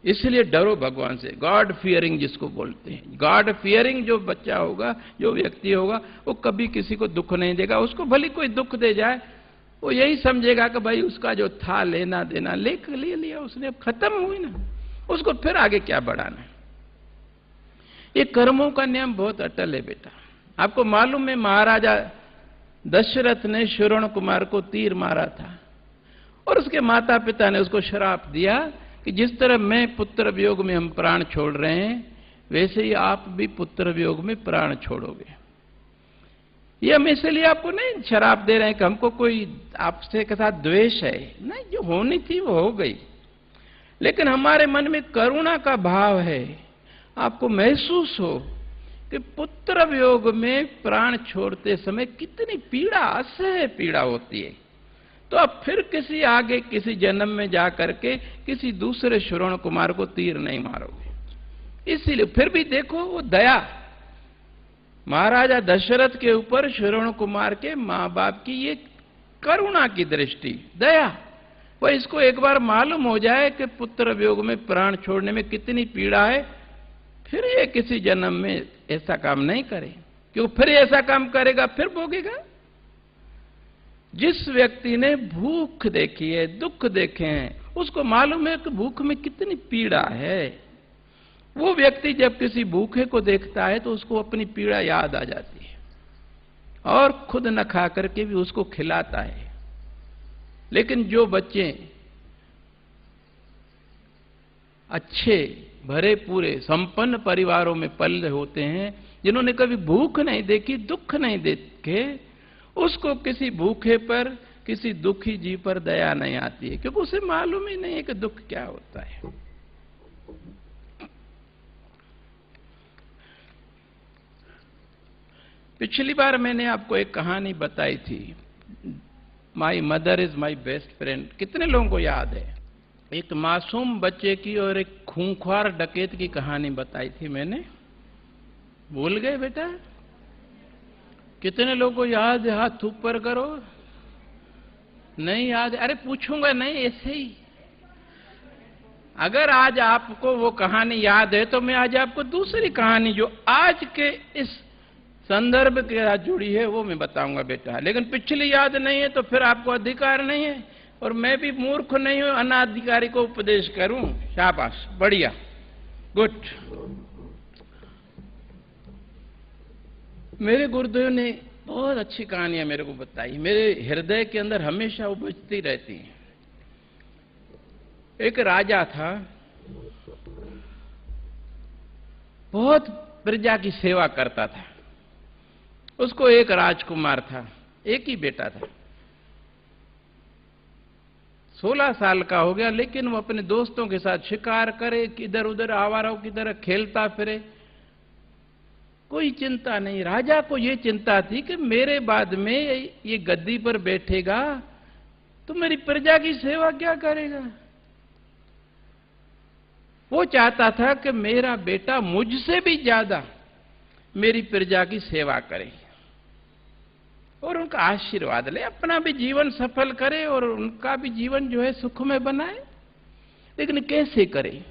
इसलिए डरो भगवान से, गॉड फियरिंग जिसको बोलते हैं। गॉड फियरिंग जो बच्चा होगा, जो व्यक्ति होगा, वो कभी किसी को दुख नहीं देगा। उसको भले कोई दुख दे जाए, वो यही समझेगा कि भाई उसका जो था लेना देना ले लिया उसने, अब खत्म हुई ना, उसको फिर आगे क्या बढ़ाना। ये कर्मों का नियम बहुत अटल है बेटा। आपको मालूम है महाराजा दशरथ ने श्रवण कुमार को तीर मारा था और उसके माता पिता ने उसको श्राप दिया कि जिस तरह मैं पुत्र वियोग में हम प्राण छोड़ रहे हैं, वैसे ही आप भी पुत्र वियोग में प्राण छोड़ोगे। ये हम इसलिए आपको नहीं शराप दे रहे हैं कि हमको कोई आपसे के साथ द्वेष है, नहीं, जो होनी थी वो हो गई। लेकिन हमारे मन में करुणा का भाव है। आपको महसूस हो कि पुत्र वियोग में प्राण छोड़ते समय कितनी पीड़ा, असह्य पीड़ा होती है, तो आप फिर किसी आगे किसी जन्म में जाकर के किसी दूसरे श्रवण कुमार को तीर नहीं मारोगे। इसीलिए फिर भी देखो वो दया, महाराजा दशरथ के ऊपर श्रवण कुमार के मां बाप की ये करुणा की दृष्टि, दया। वह इसको एक बार मालूम हो जाए कि पुत्र वियोग में प्राण छोड़ने में कितनी पीड़ा है, फिर ये किसी जन्म में ऐसा काम नहीं करे, क्योंकि फिर ऐसा काम करेगा फिर भोगेगा। जिस व्यक्ति ने भूख देखी है, दुख देखे हैं, उसको मालूम है कि भूख में कितनी पीड़ा है। वो व्यक्ति जब किसी भूखे को देखता है तो उसको अपनी पीड़ा याद आ जाती है और खुद न खा करके भी उसको खिलाता है। लेकिन जो बच्चे अच्छे भरे पूरे संपन्न परिवारों में पले होते हैं, जिन्होंने कभी भूख नहीं देखी, दुख नहीं देखे, उसको किसी भूखे पर, किसी दुखी जीव पर दया नहीं आती है, क्योंकि उसे मालूम ही नहीं है कि दुख क्या होता है। पिछली बार मैंने आपको एक कहानी बताई थी, my mother is my best friend. कितने लोगों को याद है? एक मासूम बच्चे की और एक खूंखार डकैत की कहानी बताई थी मैंने। भूल गए बेटा? कितने लोगों को याद है? हाथ ऊपर करो। नहीं याद? अरे पूछूंगा नहीं, ऐसे ही। अगर आज आपको वो कहानी याद है तो मैं आज आपको दूसरी कहानी जो आज के इस संदर्भ के साथ जुड़ी है वो मैं बताऊंगा बेटा। लेकिन पिछली याद नहीं है तो फिर आपको अधिकार नहीं है, और मैं भी मूर्ख नहीं हूं अनाधिकारी को उपदेश करूं। शाबाश, बढ़िया, गुड। मेरे गुरुदेव ने बहुत अच्छी कहानियां मेरे को बताई, मेरे हृदय के अंदर हमेशा उपजती रहती हैं। एक राजा था, बहुत प्रजा की सेवा करता था। उसको एक राजकुमार था, एक ही बेटा था। 16 साल का हो गया, लेकिन वो अपने दोस्तों के साथ शिकार करे, इधर उधर आवाराओं की तरह खेलता फिरे, कोई चिंता नहीं। राजा को ये चिंता थी कि मेरे बाद में ये गद्दी पर बैठेगा तो मेरी प्रजा की सेवा क्या करेगा। वो चाहता था कि मेरा बेटा मुझसे भी ज्यादा मेरी प्रजा की सेवा करे और उनका आशीर्वाद ले, अपना भी जीवन सफल करे और उनका भी जीवन जो है सुखमय बनाए। लेकिन कैसे करे?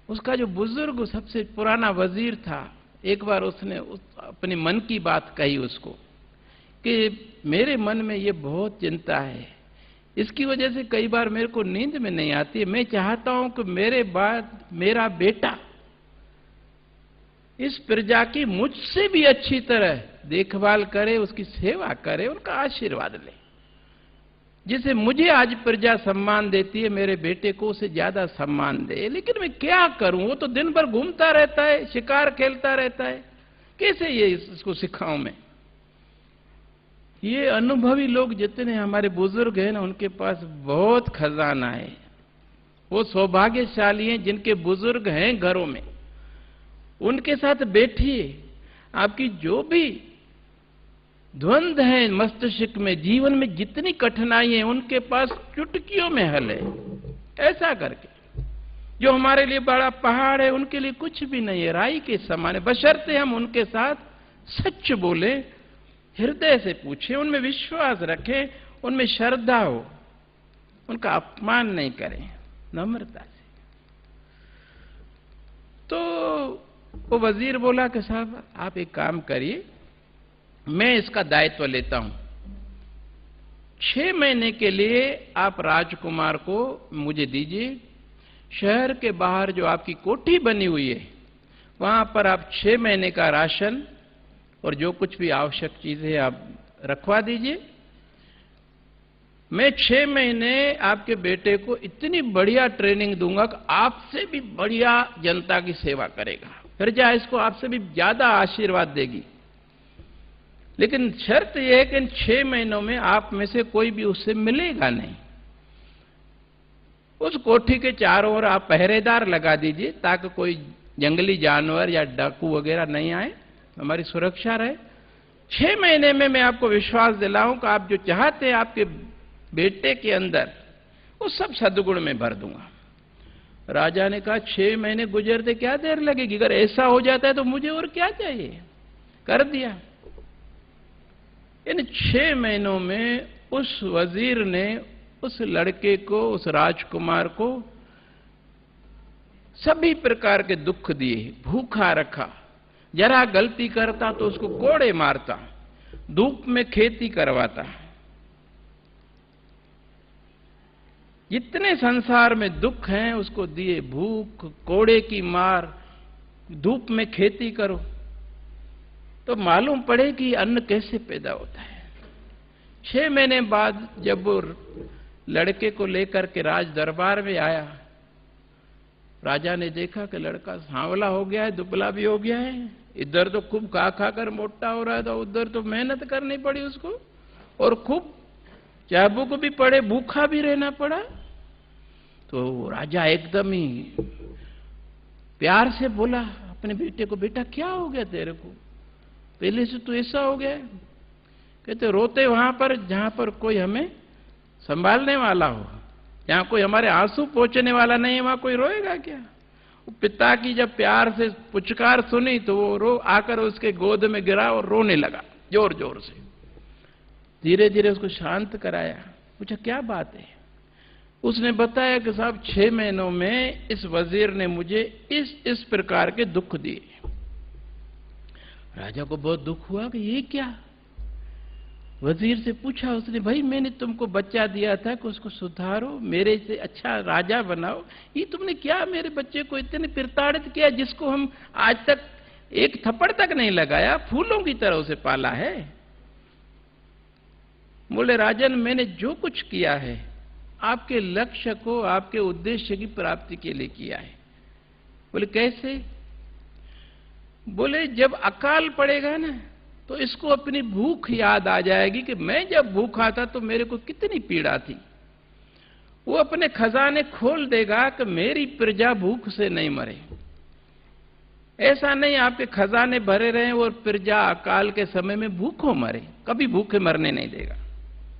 उसका जो बुजुर्ग सबसे पुराना वजीर था, एक बार उसने अपने मन की बात कही उसको कि मेरे मन में ये बहुत चिंता है, इसकी वजह से कई बार मेरे को नींद में नहीं आती। मैं चाहता हूं कि मेरे बाद मेरा बेटा इस प्रजा की मुझसे भी अच्छी तरह देखभाल करे, उसकी सेवा करे, उनका आशीर्वाद ले। जिसे मुझे आज प्रजा सम्मान देती है, मेरे बेटे को उसे ज्यादा सम्मान दे। लेकिन मैं क्या करूं? वो तो दिन भर घूमता रहता है, शिकार खेलता रहता है, कैसे ये इसको सिखाऊं मैं? ये अनुभवी लोग जितने हमारे बुजुर्ग हैं ना, उनके पास बहुत खजाना है। वो सौभाग्यशाली हैं जिनके बुजुर्ग हैं घरों में। उनके साथ बैठिए, आपकी जो भी द्वंद्व है मस्तिष्क में, जीवन में जितनी कठिनाई है, उनके पास चुटकियों में हल है। ऐसा करके जो हमारे लिए बड़ा पहाड़ है, उनके लिए कुछ भी नहीं है, राई के समान है। बशर्ते हम उनके साथ सच बोले, हृदय से पूछे, उनमें विश्वास रखें, उनमें श्रद्धा हो, उनका अपमान नहीं करें, नम्रता से। तो वो वजीर बोला कि साहब आप एक काम करिए, मैं इसका दायित्व लेता हूं, 6 महीने के लिए आप राजकुमार को मुझे दीजिए। शहर के बाहर जो आपकी कोठी बनी हुई है वहां पर आप 6 महीने का राशन और जो कुछ भी आवश्यक चीजें आप रखवा दीजिए। मैं 6 महीने आपके बेटे को इतनी बढ़िया ट्रेनिंग दूंगा कि आपसे भी बढ़िया जनता की सेवा करेगा, प्रजा इसको आपसे भी ज्यादा आशीर्वाद देगी। लेकिन शर्त यह है कि इन 6 महीनों में आप में से कोई भी उससे मिलेगा नहीं। उस कोठी के चारों ओर आप पहरेदार लगा दीजिए ताकि कोई जंगली जानवर या डाकू वगैरह नहीं आए, हमारी सुरक्षा रहे। 6 महीने में मैं आपको विश्वास दिलाऊं कि आप जो चाहते हैं आपके बेटे के अंदर, वो सब सद्गुण में भर दूंगा। राजा ने कहा 6 महीने गुजरते क्या देर लगेगी, अगर ऐसा हो जाता है तो मुझे और क्या चाहिए। कर दिया। इन 6 महीनों में उस वजीर ने उस लड़के को, उस राजकुमार को सभी प्रकार के दुख दिए, भूखा रखा, जरा गलती करता तो उसको कोड़े मारता, धूप में खेती करवाता। जितने संसार में दुख हैं उसको दिए, भूख, कोड़े की मार, धूप में खेती करो, तो मालूम पड़े कि अन्न कैसे पैदा होता है। 6 महीने बाद जब वो लड़के को लेकर के राज दरबार में आया, राजा ने देखा कि लड़का सांवला हो गया है, दुबला भी हो गया है। इधर तो खूब खा खा कर मोटा हो रहा था, उधर तो मेहनत करनी पड़ी उसको और खूब चाबुक भी पड़े, भूखा भी रहना पड़ा। तो राजा एकदम ही प्यार से बोला अपने बेटे को, बेटा क्या हो गया तेरे को, पहले से तो ऐसा हो गया है। कहते रोते वहां पर जहां पर कोई हमें संभालने वाला हो, जहां कोई हमारे आंसू पोंछने वाला नहीं है, वहां कोई रोएगा क्या। पिता की जब प्यार से पुचकार सुनी तो वो रो आकर उसके गोद में गिरा और रोने लगा जोर जोर से। धीरे धीरे उसको शांत कराया, पूछा क्या बात है। उसने बताया कि साहब 6 महीनों में इस वजीर ने मुझे इस प्रकार के दुख दिए। राजा को बहुत दुख हुआ कि ये क्या। वजीर से पूछा उसने, भाई मैंने तुमको बच्चा दिया था कि उसको सुधारो, मेरे से अच्छा राजा बनाओ, ये तुमने क्या मेरे बच्चे को इतने प्रताड़ित किया जिसको हम आज तक एक थप्पड़ तक नहीं लगाया, फूलों की तरह उसे पाला है। बोले राजन मैंने जो कुछ किया है आपके लक्ष्य को, आपके उद्देश्य की प्राप्ति के लिए किया है। बोले कैसे। बोले जब अकाल पड़ेगा ना तो इसको अपनी भूख याद आ जाएगी कि मैं जब भूखा था तो मेरे को कितनी पीड़ा थी। वो अपने खजाने खोल देगा कि मेरी प्रजा भूख से नहीं मरे। ऐसा नहीं आपके खजाने भरे रहे और प्रजा अकाल के समय में भूखों मरे, कभी भूखे मरने नहीं देगा,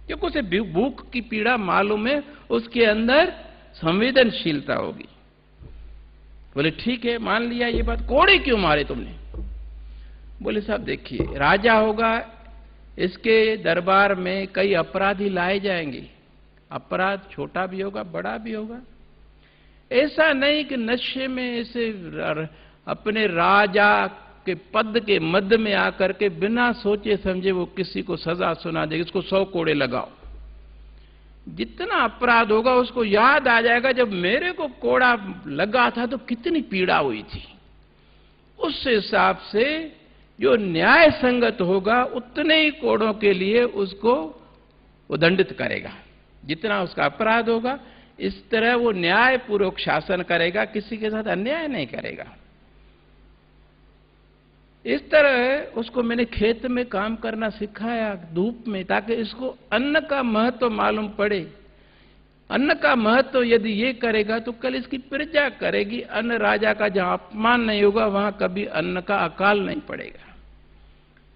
क्योंकि उसे भूख की पीड़ा मालूम है, उसके अंदर संवेदनशीलता होगी। बोले ठीक है मान लिया ये बात, कोड़े क्यों मारे तुमने। बोले साहब देखिए राजा होगा, इसके दरबार में कई अपराधी लाए जाएंगे, अपराध छोटा भी होगा बड़ा भी होगा। ऐसा नहीं कि नशे में ऐसे अपने राजा के पद के मध्य में आकर के बिना सोचे समझे वो किसी को सजा सुना देगा, इसको 100 कोड़े लगाओ। जितना अपराध होगा उसको याद आ जाएगा जब मेरे को कोड़ा लगा था तो कितनी पीड़ा हुई थी। उस हिसाब से जो न्याय संगत होगा उतने ही कोड़ों के लिए उसको वो दंडित करेगा। जितना उसका अपराध होगा इस तरह वो न्याय पूर्वक शासन करेगा, किसी के साथ अन्याय नहीं करेगा। इस तरह उसको मैंने खेत में काम करना सिखाया धूप में, ताकि इसको अन्न का महत्व मालूम पड़े। अन्न का महत्व यदि ये करेगा तो कल इसकी प्रजा करेगी। अन्न राजा का जहां अपमान नहीं होगा वहां कभी अन्न का अकाल नहीं पड़ेगा।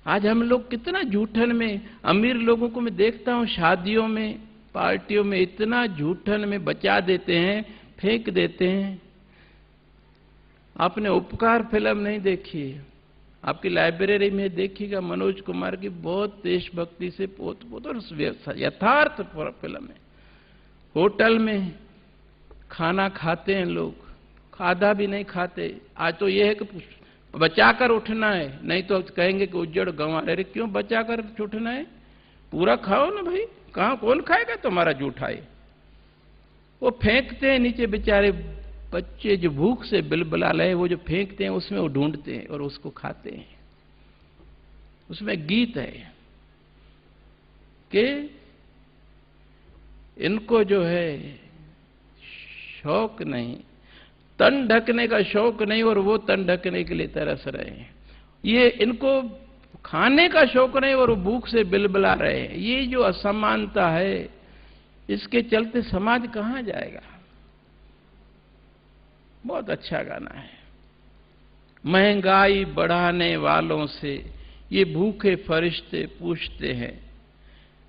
आज हम लोग कितना जूठन में, अमीर लोगों को मैं देखता हूं शादियों में पार्टियों में इतना जूठन में बचा देते हैं, फेंक देते हैं। आपने उपकार फिल्म नहीं देखी, आपकी लाइब्रेरी में देखिएगा, मनोज कुमार की बहुत देशभक्ति से पोत पोत और यथार्थ फिल्म है। होटल में खाना खाते हैं लोग, आधा भी नहीं खाते। आज तो ये है कि बचाकर उठना है, नहीं तो कहेंगे कि उज्जड़ गंवा। अरे क्यों बचाकर उठना है? पूरा खाओ ना भाई, कहाँ कौन खाएगा तुम्हारा जूठा है? वो फेंकते हैं नीचे बेचारे बच्चे जो भूख से बिलबिला रहे, वो जो फेंकते हैं उसमें वो ढूंढते हैं और उसको खाते हैं। उसमें गीत है कि इनको जो है शौक नहीं, तन ढकने का शौक नहीं, और वो तन ढकने के लिए तरस रहे हैं। ये इनको खाने का शौक नहीं और वो भूख से बिलबिला रहे हैं। ये जो असमानता है, इसके चलते समाज कहां जाएगा? बहुत अच्छा गाना है। महंगाई बढ़ाने वालों से ये भूखे फरिश्ते पूछते हैं,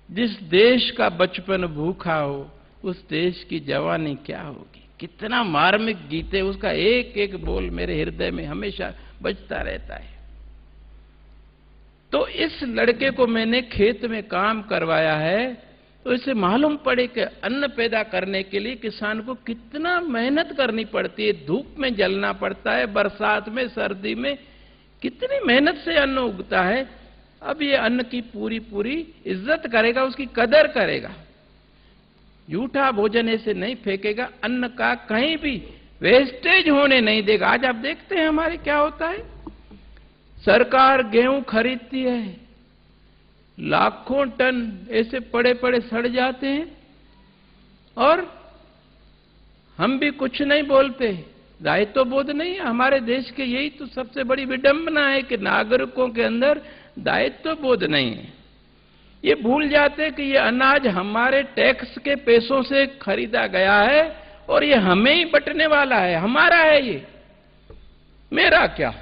जिस देश का बचपन भूखा हो उस देश की जवानी क्या होगी। कितना मार्मिक गीत है, उसका एक एक बोल मेरे हृदय में हमेशा बजता रहता है। तो इस लड़के को मैंने खेत में काम करवाया है, तो इसे मालूम पड़े कि अन्न पैदा करने के लिए किसान को कितना मेहनत करनी पड़ती है। धूप में जलना पड़ता है, बरसात में, सर्दी में, कितनी मेहनत से अन्न उगता है। अब ये अन्न की पूरी पूरी इज्जत करेगा, उसकी कदर करेगा, झूठा भोजन ऐसे नहीं फेंकेगा, अन्न का कहीं भी वेस्टेज होने नहीं देगा। आज आप देखते हैं हमारे क्या होता है, सरकार गेहूं खरीदती है, लाखों टन ऐसे पड़े पड़े सड़ जाते हैं और हम भी कुछ नहीं बोलते। दायित्व बोध नहीं है हमारे देश के। यही तो सबसे बड़ी विडंबना है कि नागरिकों के अंदर दायित्व बोध नहीं है। ये भूल जाते हैं कि ये अनाज हमारे टैक्स के पैसों से खरीदा गया है और ये हमें ही बंटने वाला है, हमारा है ये, मेरा क्या।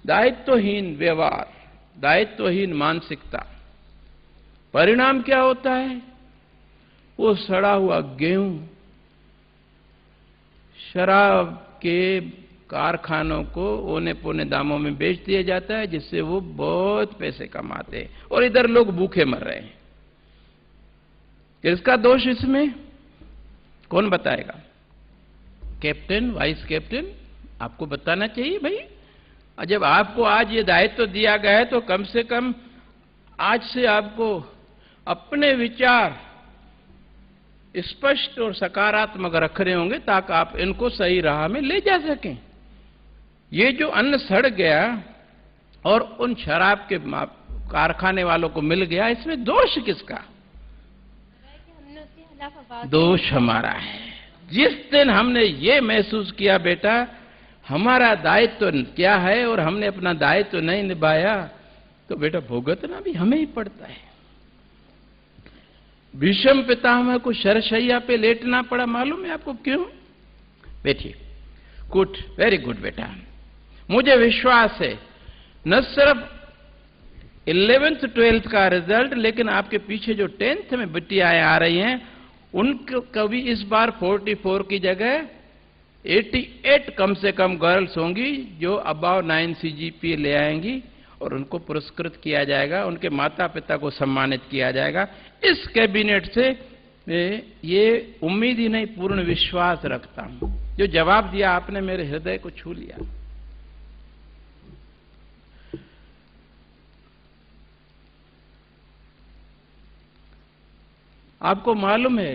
दायित्वहीन व्यवहार, दायित्वहीन मानसिकता, परिणाम क्या होता है? वो सड़ा हुआ गेहूं शराब के कारखानों को औने पौने दामों में बेच दिया जाता है, जिससे वो बहुत पैसे कमाते हैं और इधर लोग भूखे मर रहे हैं। किसका दोष इसमें? कौन बताएगा? कैप्टन, वाइस कैप्टन, आपको बताना चाहिए भाई। जब आपको आज ये दायित्व दिया गया है तो कम से कम आज से आपको अपने विचार स्पष्ट और सकारात्मक रख रहे होंगे ताकि आप इनको सही राह में ले जा सकें। ये जो अन्न सड़ गया और उन शराब के कारखाने वालों को मिल गया, इसमें दोष किसका? दोष हमारा है। जिस दिन हमने ये महसूस किया बेटा हमारा दायित्व क्या है और हमने अपना दायित्व नहीं निभाया, तो बेटा भुगतना भी हमें ही पड़ता है। भीष्म पितामह को शरशैया पे लेटना पड़ा, मालूम है आपको क्यों? बैठिए। गुड, वेरी गुड बेटा। मुझे विश्वास है न सिर्फ 11th 12th का रिजल्ट, लेकिन आपके पीछे जो 10th में बिटियाएं आ रही हैं उनको कभी इस बार 44 की जगह 88 कम से कम गर्ल्स होंगी जो अबाव 9 CGPA ले आएंगी और उनको पुरस्कृत किया जाएगा, उनके माता पिता को सम्मानित किया जाएगा। इस कैबिनेट से ये उम्मीद ही नहीं, पूर्ण विश्वास रखता हूं। जो जवाब दिया आपने मेरे हृदय को छू लिया। आपको मालूम है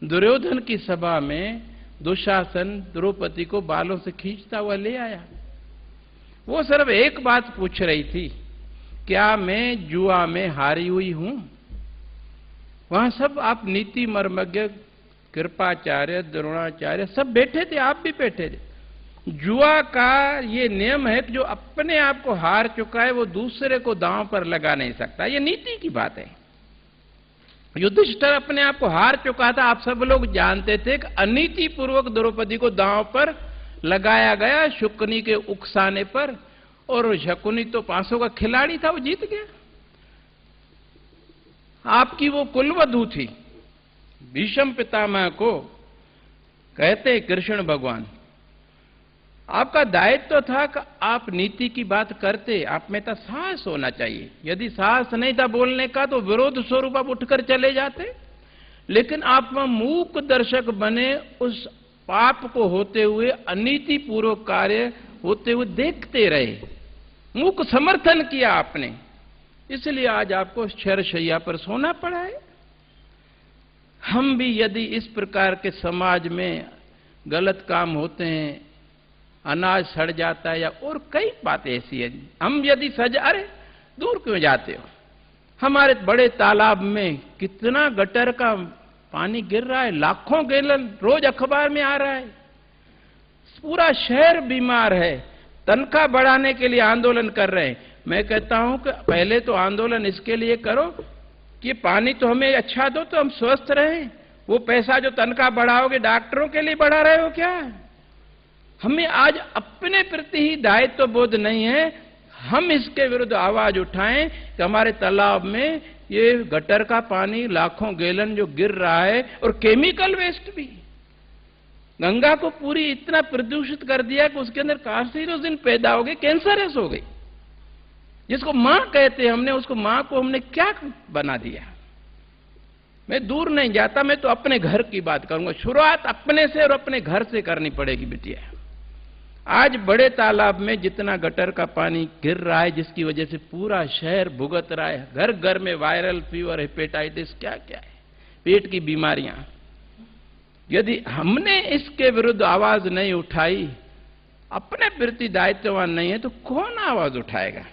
दुर्योधन की सभा में दुशासन द्रौपदी को बालों से खींचता हुआ ले आया। वो सिर्फ एक बात पूछ रही थी, क्या मैं जुआ में हारी हुई हूं? वहां सब आप नीति मर्मज्ञ, कृपाचार्य, द्रोणाचार्य सब बैठे थे, आप भी बैठे थे। जुआ का ये नियम है कि जो अपने आप को हार चुका है वो दूसरे को दांव पर लगा नहीं सकता। ये नीति की बात है। युधिष्ठिर अपने आप को हार चुका था, आप सब लोग जानते थे कि अनीति पूर्वक द्रौपदी को दांव पर लगाया गया शुकनी के उकसाने पर, और शकुनी तो 500 का खिलाड़ी था, वो जीत गया। आपकी वो कुलवधू थी। भीष्म पितामह को कहते कृष्ण भगवान, आपका दायित्व था कि आप नीति की बात करते, आप में था साहस होना चाहिए। यदि साहस नहीं था बोलने का तो विरोध स्वरूप आप उठकर चले जाते। लेकिन आप वहां मूक दर्शक बने, उस पाप को होते हुए, अनीति पूर्वक कार्य होते हुए देखते रहे, मूक समर्थन किया आपने, इसलिए आज आपको शरशैया पर सोना पड़ा है। हम भी यदि इस प्रकार के समाज में गलत काम होते हैं, अनाज सड़ जाता है या और कई बातें ऐसी है, हम यदि अरे दूर क्यों जाते हो, हमारे बड़े तालाब में कितना गटर का पानी गिर रहा है, लाखों गैलन रोज अखबार में आ रहा है, पूरा शहर बीमार है, तनख्वाह बढ़ाने के लिए आंदोलन कर रहे हैं। मैं कहता हूं कि पहले तो आंदोलन इसके लिए करो कि पानी तो हमें अच्छा दो तो हम स्वस्थ रहें। वो पैसा जो तनख्वाह बढ़ाओगे डॉक्टरों के लिए बढ़ा रहे हो क्या? हमें आज अपने प्रति ही दायित्व बोध नहीं है। हम इसके विरुद्ध आवाज उठाएं कि हमारे तालाब में ये गटर का पानी लाखों गैलन जो गिर रहा है, और केमिकल वेस्ट भी, गंगा को पूरी इतना प्रदूषित कर दिया कि उसके अंदर कार्सिनोजन पैदा हो गए, कैंसरस हो गई, जिसको मां कहते हैं। हमने उसको मां को हमने क्या बना दिया। मैं दूर नहीं जाता, मैं तो अपने घर की बात करूंगा। शुरुआत अपने से और अपने घर से करनी पड़ेगी बिटिया। आज बड़े तालाब में जितना गटर का पानी गिर रहा है, जिसकी वजह से पूरा शहर भुगत रहा है, घर घर में वायरल फीवर, हेपेटाइटिस, क्या क्या है, पेट की बीमारियां। यदि हमने इसके विरुद्ध आवाज नहीं उठाई, अपने प्रति दायित्ववान नहीं है, तो कौन आवाज उठाएगा?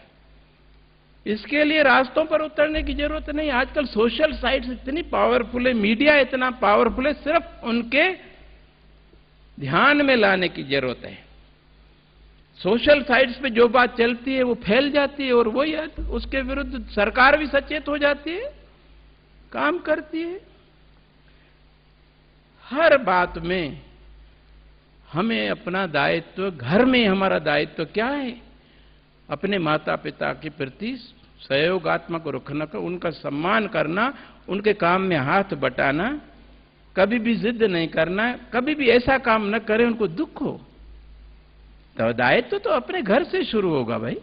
इसके लिए रास्तों पर उतरने की जरूरत नहीं। आजकल सोशल साइट्स इतनी पावरफुल है, मीडिया इतना पावरफुल है, सिर्फ उनके ध्यान में लाने की जरूरत है। सोशल साइट्स पे जो बात चलती है वो फैल जाती है, और वही उसके विरुद्ध सरकार भी सचेत हो जाती है, काम करती है। हर बात में हमें अपना दायित्व, घर में हमारा दायित्व क्या है? अपने माता पिता के प्रति सहयोगात्मक रखना, उनका सम्मान करना, उनके काम में हाथ बटाना, कभी भी जिद नहीं करना, कभी भी ऐसा काम न करें उनको दुख हो। तो दायित्व तो अपने घर से शुरू होगा भाई।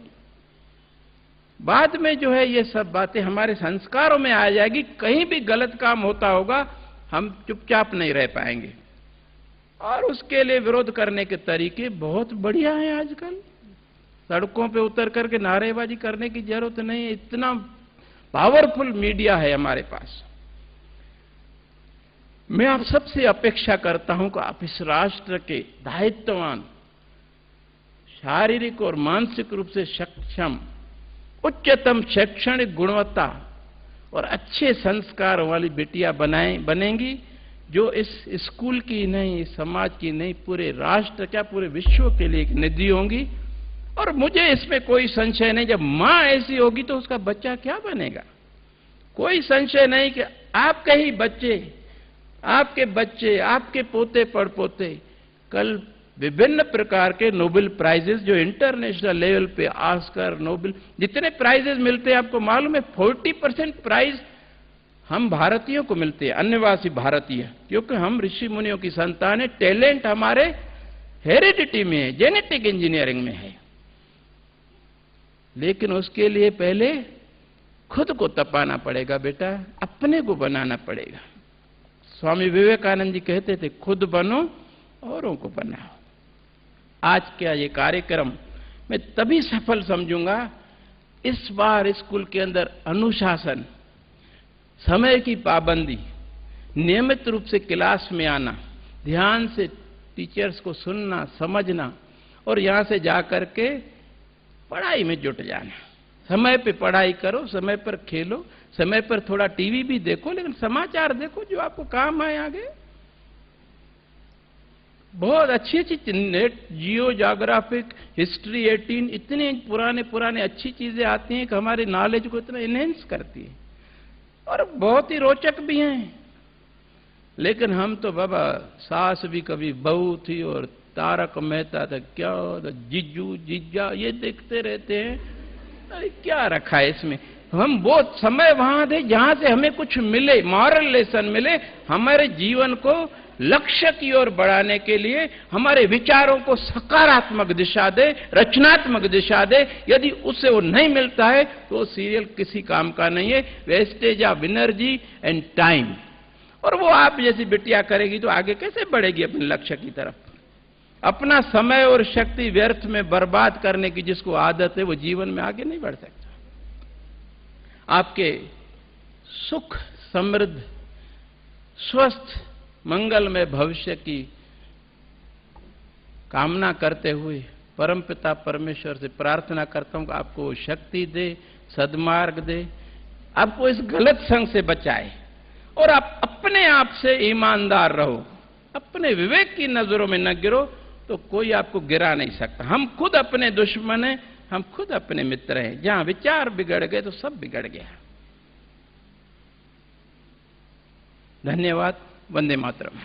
बाद में जो है ये सब बातें हमारे संस्कारों में आ जाएगी। कहीं भी गलत काम होता होगा, हम चुपचाप नहीं रह पाएंगे, और उसके लिए विरोध करने के तरीके बहुत बढ़िया हैं। आजकल सड़कों पे उतर करके नारेबाजी करने की जरूरत नहीं है, इतना पावरफुल मीडिया है हमारे पास। मैं आप सबसे अपेक्षा करता हूं कि आप इस राष्ट्र के दायित्ववान, शारीरिक और मानसिक रूप से सक्षम, उच्चतम शैक्षणिक गुणवत्ता और अच्छे संस्कार वाली बेटियां बनेंगी, जो इस स्कूल की नहीं, इस समाज की नहीं, पूरे राष्ट्र, क्या पूरे विश्व के लिए एक निधि होंगी। और मुझे इसमें कोई संशय नहीं, जब मां ऐसी होगी तो उसका बच्चा क्या बनेगा। कोई संशय नहीं कि आपके ही बच्चे, आपके पोते पड़पोते कल विभिन्न प्रकार के नोबेल प्राइजेस, जो इंटरनेशनल लेवल पे ऑस्कर, नोबेल, जितने प्राइजेस मिलते हैं आपको मालूम है, 40% प्राइज हम भारतीयों को मिलते हैं, अन्यवासी भारतीय, क्योंकि हम ऋषि मुनियों की संतान है। टैलेंट हमारे हेरिडिटी में है, जेनेटिक इंजीनियरिंग में है। लेकिन उसके लिए पहले खुद को तपाना पड़ेगा बेटा, अपने को बनाना पड़ेगा। स्वामी विवेकानंद जी कहते थे, खुद बनो औरों को बनाओ। आज का ये कार्यक्रम मैं तभी सफल समझूंगा, इस बार स्कूल के अंदर अनुशासन, समय की पाबंदी, नियमित रूप से क्लास में आना, ध्यान से टीचर्स को सुनना, समझना, और यहां से जाकर के पढ़ाई में जुट जाना। समय पे पढ़ाई करो, समय पर खेलो, समय पर थोड़ा टीवी भी देखो, लेकिन समाचार देखो जो आपको काम आए आगे। बहुत अच्छी अच्छी नेट, जियो ज्योग्राफिक, हिस्ट्री 18, इतने पुराने अच्छी चीजें आती हैं कि हमारे नॉलेज को इतना इनहेंस करती है, और बहुत ही रोचक भी हैं। लेकिन हम तो बाबा, सास भी कभी बहू थी, और तारक मेहता था क्या, जिज्जू जिज्जा, ये देखते रहते हैं। अरे क्या रखा है इसमें। हम वो समय वहां थे जहां से हमें कुछ मिले, मॉरल लेसन मिले, हमारे जीवन को लक्ष्य की ओर बढ़ाने के लिए, हमारे विचारों को सकारात्मक दिशा दे, रचनात्मक दिशा दे। यदि उससे वो नहीं मिलता है तो सीरियल किसी काम का नहीं है, wastage of energy and time. और वो आप जैसी बिटिया करेगी तो आगे कैसे बढ़ेगी अपने लक्ष्य की तरफ। अपना समय और शक्ति व्यर्थ में बर्बाद करने की जिसको आदत है वो जीवन में आगे नहीं बढ़ सकता। आपके सुख, समृद्ध, स्वस्थ, मंगलमय भविष्य की कामना करते हुए परमपिता परमेश्वर से प्रार्थना करता हूं कि आपको शक्ति दे, सद्मार्ग दे, आपको इस गलत संग से बचाए और आप अपने आप से ईमानदार रहो, अपने विवेक की नजरों में न गिरो तो कोई आपको गिरा नहीं सकता। हम खुद अपने दुश्मन हैं, हम खुद अपने मित्र हैं। जहां विचार बिगड़ गए तो सब बिगड़ गया। धन्यवाद। वंदे मातरम।